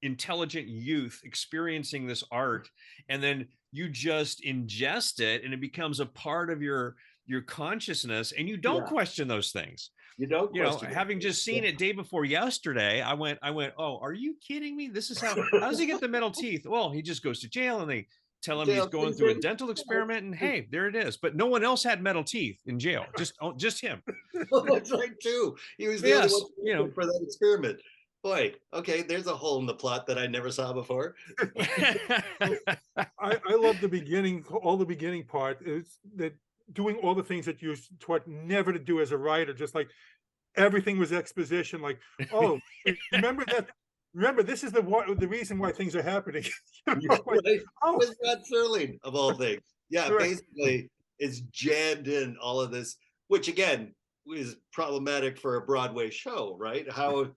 intelligent youth experiencing this art, and then you just ingest it and it becomes a part of your consciousness, and you don't question those things. You don't question having just seen it day before yesterday, I went, "Oh, are you kidding me? This is how does he get the metal teeth?" Well, he just goes to jail and they tell him he's going through a dental experiment, and hey, there it is. But no one else had metal teeth in jail, just him. Well, that's right too. He was the only one for that experiment. Boy, okay, there's a hole in the plot that I never saw before. I love the beginning. All the beginning part is that doing all the things that you're taught never to do as a writer. Just like everything was exposition. Like, oh, remember that. Remember, this is the reason why things are happening. Was Rod Serling, of all things. Yeah, basically, it's jammed in all of this, which again is problematic for a Broadway show, right? How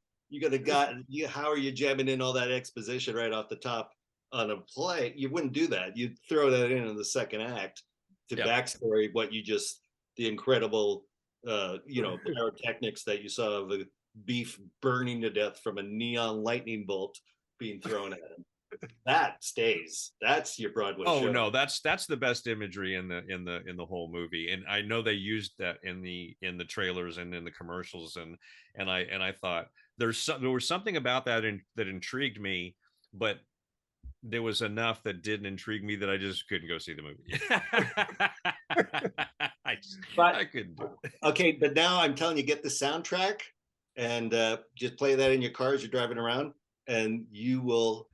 how are you jamming in all that exposition right off the top on a play? You wouldn't do that. You'd throw that in the second act to backstory the incredible pyrotechnics that you saw of the Beef burning to death from a neon lightning bolt being thrown at him. That stays. That's your Broadway Oh show. no, that's the best imagery in the whole movie, and I know they used that in the trailers and in the commercials, and I thought there was something about that that intrigued me, but there was enough that didn't intrigue me that I just couldn't go see the movie. I couldn't do it. Okay, but now I'm telling you, get the soundtrack and just play that in your car as you're driving around, and you will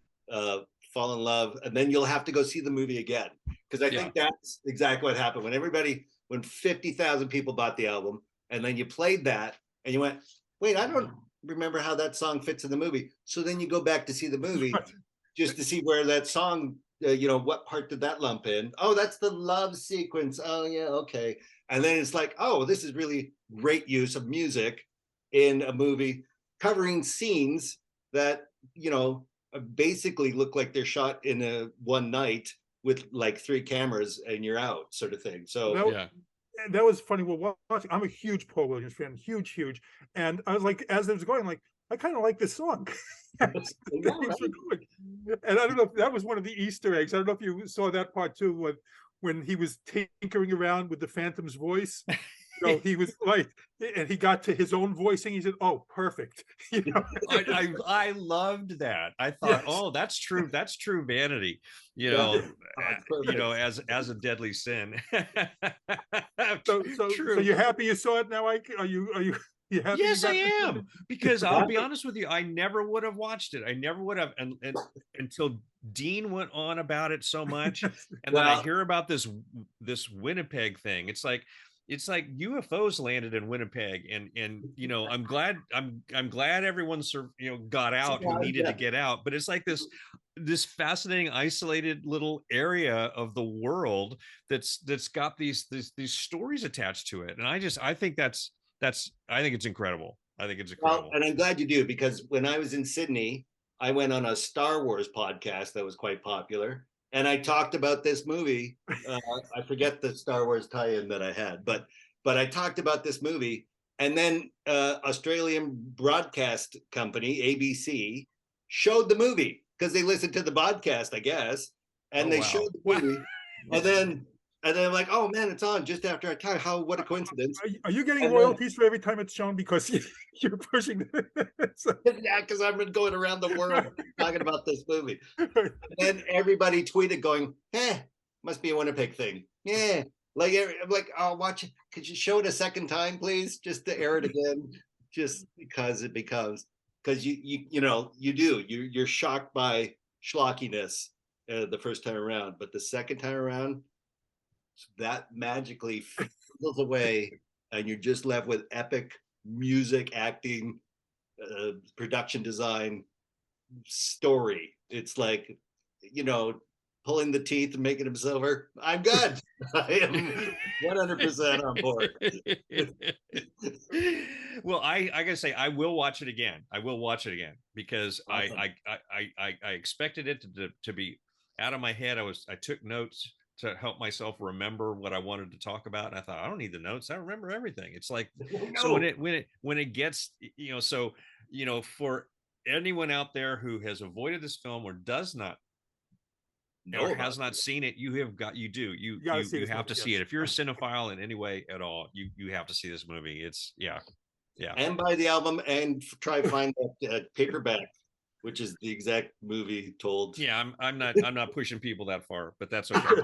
fall in love, and then you'll have to go see the movie again, because I think that's exactly what happened when 50,000 people bought the album, and then you played that and you went, wait, I don't remember how that song fits in the movie. So then you go back to see the movie just to see where that song, what part did that lump in? Oh, that's the love sequence. Oh yeah, okay. And then it's like, oh, this is really great use of music in a movie covering scenes that basically look like they're shot in a one night with like 3 cameras and you're out, sort of thing. So that was funny. Well, watching, I'm a huge Paul Williams fan, huge, and I was like, as it was going, I'm like, I kind of like this song. And I don't know if that was one of the Easter eggs. I don't know if you saw that part too, when he was tinkering around with the Phantom's voice. He was like, and he got to his own voicing. He said, "Oh, perfect." I loved that. I thought, oh, that's true. That's true vanity. As a deadly sin. So you're happy you saw it now, Ike? Are you happy? Yes, I am. Because I'll be honest with you, I never would have watched it. I never would have, and until Dean went on about it so much, and then I hear about this Winnipeg thing. It's like UFOs landed in Winnipeg, and I'm glad everyone got out who needed to get out, but it's like this fascinating isolated little area of the world that's got these stories attached to it, and I think it's incredible. I think it's incredible. Well, and I'm glad you do, because when I was in Sydney, I went on a Star Wars podcast that was quite popular. And I talked about this movie. I forget the Star Wars tie-in that I had, but I talked about this movie. And then Australian broadcast company, ABC, showed the movie because they listened to the podcast, I guess. And they showed the movie. And then I'm like, oh man, it's on just after I talk. What a coincidence. Are you getting royalties for every time it's shown because you're pushing Yeah, because I've been going around the world talking about this movie. And then everybody tweeted going, must be a Winnipeg thing. Yeah. I'm like, oh, watch it. Could you show it a second time, please? Just to air it again. Just because you're shocked by schlockiness the first time around, but the second time around, that magically fizzles away, and you're just left with epic music, acting, production design, story. It's like, pulling the teeth and making them silver. I'm good. I am 100% on board. Well, I gotta say, I will watch it again. Because awesome. I expected it to be out of my head. I took notes to help myself remember what I wanted to talk about. And I thought, I don't need the notes. I remember everything. It's like, so when it gets, for anyone out there who has avoided this film or does not, or has not seen it, you have to see it. If you're a cinephile in any way at all, you have to see this movie. It's yeah. And buy the album and try to find that paperback, which is the exact movie told. Yeah, I'm not pushing people that far, but that's okay.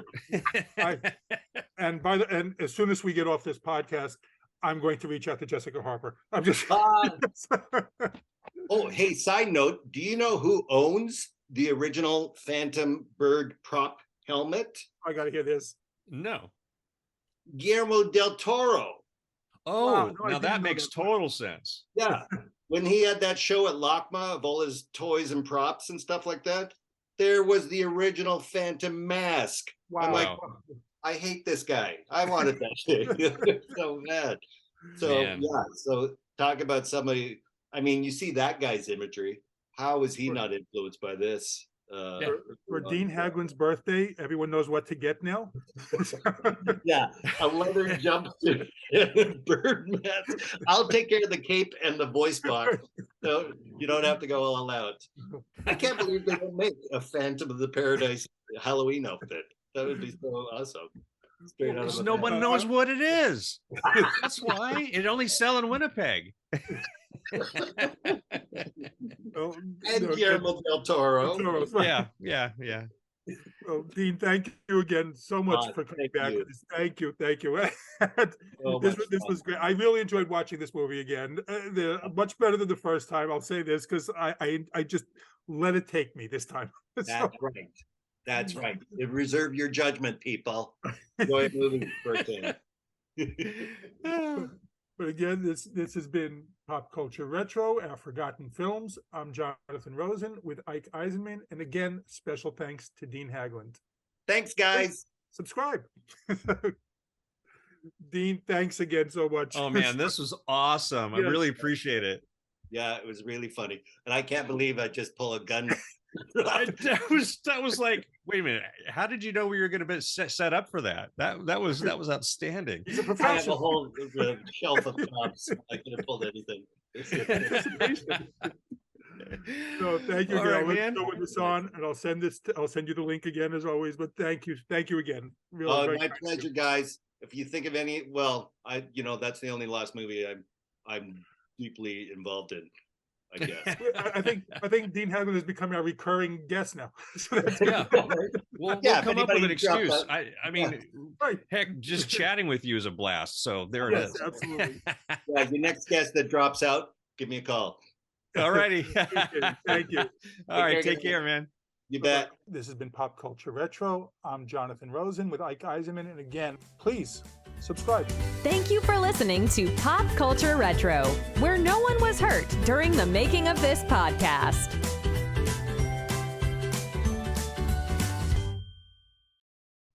And as soon as we get off this podcast, I'm going to reach out to Jessica Harper. I'm just. Oh, hey! Side note: do you know who owns the original Phantom bird prop helmet? I got to hear this. No. Guillermo del Toro. Oh, wow, no, now that makes total sense. Yeah. When he had that show at LACMA of all his toys and props and stuff like that, there was the original Phantom mask. Wow. I'm like, I hate this guy. I wanted that shit so bad. So, yeah. So talk about somebody, I mean, you see that guy's imagery. How is he not influenced by this? For Dean Haglund's birthday, everyone knows what to get now. Yeah, a leather jumpsuit, bird mask. I'll take care of the cape and the voice box. So you don't have to go all out. I can't believe they don't make a Phantom of the Paradise Halloween outfit. That would be so awesome. Straight out of Because a no one bag. knows what it is. That's why it only sell in Winnipeg. Oh, And no, Guillermo del Toro. Toro's right. Yeah. Well, Dean, thank you again so much for coming thank back. you. Thank you. So this much was great. I really enjoyed watching this movie again. They're much better than the first time. I'll say this because I just let it take me this time. That's right. That's right. Reserve your judgment, people. Enjoy movies for a change. But again, this has been Pop Culture Retro, Our Forgotten Films. I'm Jonathan Rosen with Ike Eisenmann. And again, special thanks to Dean Haglund. Thanks, guys. Subscribe. Dean, thanks again so much. Oh man, this was awesome. I Yes. really appreciate it. Yeah, it was really funny. And I can't believe I just pulled a gun. That was like, wait a minute. How did you know we were going to be set up for that? That was outstanding. He's a I have a professional. whole shelf of props. I could have pulled anything. So thank you All again. right, I'll let man. you know when this on, and I'll send you the link again as always. But thank you again. Really, Oh, very my kind. pleasure, guys. If you think of any, well, that's the only last movie I'm deeply involved in, I guess. I think Dean Haglund has become a recurring guest now. So that's Yeah. We'll Yeah, if come up with an anybody dropped excuse. that- I mean, right. heck, just chatting with you is a blast. So there it Yes, is. absolutely. Yeah, your next guest that drops out, give me a call. All righty. Thank you. All right. care, Take guys. care, man. You bet. This has been Pop Culture Retro. I'm Jonathan Rosen with Ike Eisenmann. And again, please subscribe. Thank you for listening to Pop Culture Retro, where no one was hurt during the making of this podcast.